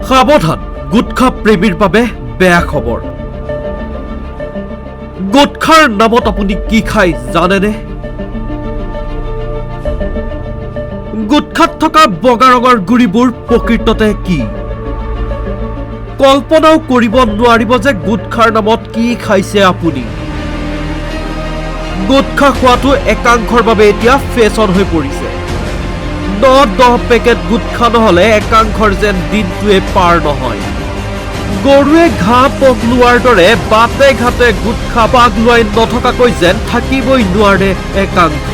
সাৱধান গুটখা প্ৰেমীৰ বাবে বেয়া খবৰ। গুটখাৰ নামত আপুনি কি খায় জানেনে? গুটখাত থকা বগা ৰঙৰ গুৰিবোৰ প্ৰকৃততে কি? কল্পনাও কৰিব নোৱাৰিব যে গুটখাৰ নামত কি খাইছে আপুনি। গুটখা খোৱাটো একাংশৰ বাবে এতিয়া ফেশ্বন হৈ পৰিছে। 10 পেকেট গুটখা নহলে একাংশৰ যেন দিনটোৱে পাৰ নহয়। গৰুৱে ঘাঁহ পগলোৱাৰ দৰে বাটে ঘাটে গুটখা পাগলোৱাই নথকাকৈ যেন থাকিবই নোৱাৰে একাংশ।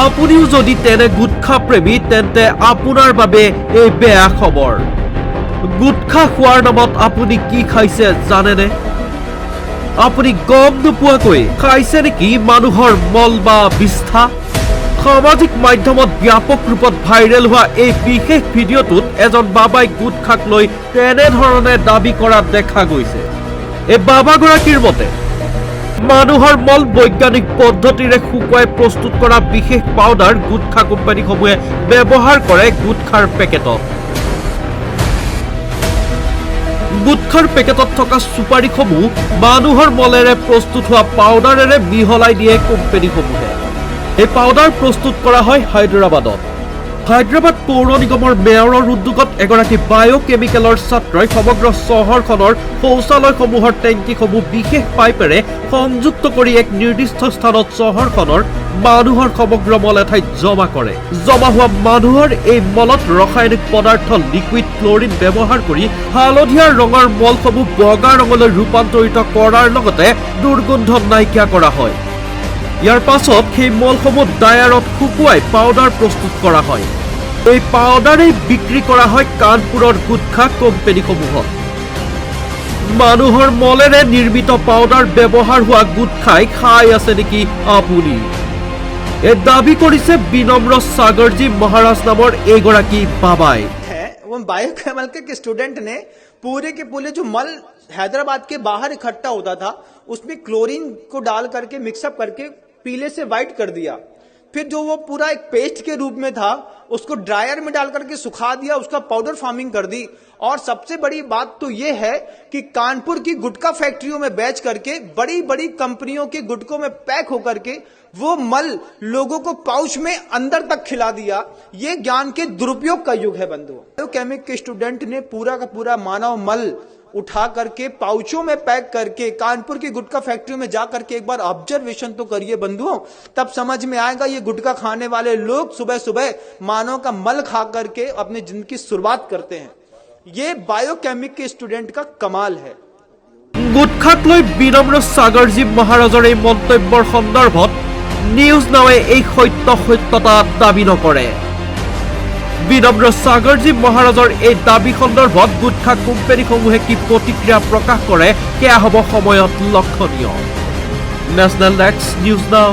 আপুনিও যদি তেনে গুটখা প্ৰেমী তেন্তে আপোনাৰ বাবে এই বেয়া খবৰ। গুটখা খোৱাৰ নামত আপুনি কি খাইছে জানেনে? আপুনি গম নোপোৱাকৈ খাইছে নেকি মানুহৰ মল বা বিষ্ঠা? সামাজিক মাধ্যমত ব্যাপক ৰূপত ভাইৰেল হোৱা এই বিশেষ ভিডিঅ'টোত এজন বাবাই গুটখাক লৈ তেনেধৰণে দাবী কৰা দেখা গৈছে। এই বাবাগৰাকীৰ মতে মানুহৰ মল বৈজ্ঞানিক পদ্ধতিৰে শুকুৱাই প্ৰস্তুত কৰা বিশেষ পাউডাৰ গুটখা কোম্পানীসমূহে ব্যৱহাৰ কৰে গুটখাৰ পেকেটত। গুটখাৰ পেকেটত থকা চুপাৰীসমূহ মানুহৰ মলেৰে প্ৰস্তুত হোৱা পাউডাৰেৰে মিহলাই দিয়ে কোম্পানীসমূহে। এই পাউডাৰ প্ৰস্তুত কৰা হয় হায়দৰাবাদত। হায়দৰাবাদ পৌৰ নিগমৰ মেয়ৰৰ উদ্যোগত এগৰাকী বায়'কেমিকেলৰ ছাত্ৰই সমগ্ৰ চহৰখনৰ শৌচালয়সমূহৰ টেংকিসমূহ বিশেষ পাইপেৰে সংযুক্ত কৰি এক নিৰ্দিষ্ট স্থানত চহৰখনৰ মানুহৰ সমগ্ৰ মল এঠাইত জমা কৰে। জমা হোৱা মানুহৰ এই মলত ৰাসায়নিক পদাৰ্থ লিকুইড ক্লৰিন ব্যৱহাৰ কৰি হালধীয়া ৰঙৰ মলসমূহ বগা ৰঙলৈ ৰূপান্তৰিত কৰাৰ লগতে দুৰ্গন্ধ নাইকিয়া কৰা হয়। ইয়াৰ পাছত সেই মলসমূহ ডায়াৰত শুকুৱাই পাউডাৰ প্ৰস্তুত কৰা হয়। এই পাউডাৰেই বিক্ৰী কৰা হয় কানপুৰৰ গুটখা কোম্পানীসমূহত। মানুহৰ মলেৰে নিৰ্মিত পাউডাৰ ব্যৱহাৰ হোৱা গুটখাই খাই আছে নেকি আপুনি? এই দাবী কৰিছে বিনম্ৰ সাগৰজী মহাৰাজ নামৰ এগৰাকী বাবাই। वो बायोकेमिकल के स्टूडेंट ने पूरे के पूरे जो मल हैदराबाद के बाहर इकट्ठा होता था उसमें क्लोरीन को डाल करके मिक्सअप करके पीले से व्हाइट कर दिया। फिर जो वो पूरा एक पेस्ट के रूप में था उसको ड्रायर में डाल करके सुखा दिया, उसका पाउडर फार्मिंग कर दी। और सबसे बड़ी बात तो ये है कि कानपुर की गुटखा फैक्ट्रियों में बेच करके बड़ी बड़ी कंपनियों के गुटकों में पैक होकर के वो मल लोगों को पाउच में अंदर तक खिला दिया। ये ज्ञान के दुरुपयोग का युग है बंधुओं। बायोकेमिक के स्टूडेंट ने पूरा का पूरा मानव मल उठा करके पाउचों में पैक करके कानपुर की गुटखा फैक्ट्री में जा करके एक बार ऑब्जर्वेशन तो करिए बंधुओं, तब समझ में आएगा ये गुटखा खाने वाले लोग सुबह सुबह मानव का मल खा करके अपनी जिंदगी की शुरुआत करते हैं। ये बायोकेमिक के स्टूडेंट का कमाल है। গুটখাক লৈ বিনম্ৰ সাগৰজী মহাৰাজৰ এই মন্তব্যৰ সন্দৰ্ভত নিউজ নাৱে এই সত্যতা দাবী নকৰে। বিনম্ৰ সাগৰজী মহাৰাজৰ এই দাবী সন্দৰ্ভত গুটখা কোম্পানীসমূহে কি প্ৰতিক্ৰিয়া প্ৰকাশ কৰে সেয়া হ'ব সময়ত লক্ষণীয়। National desk news now.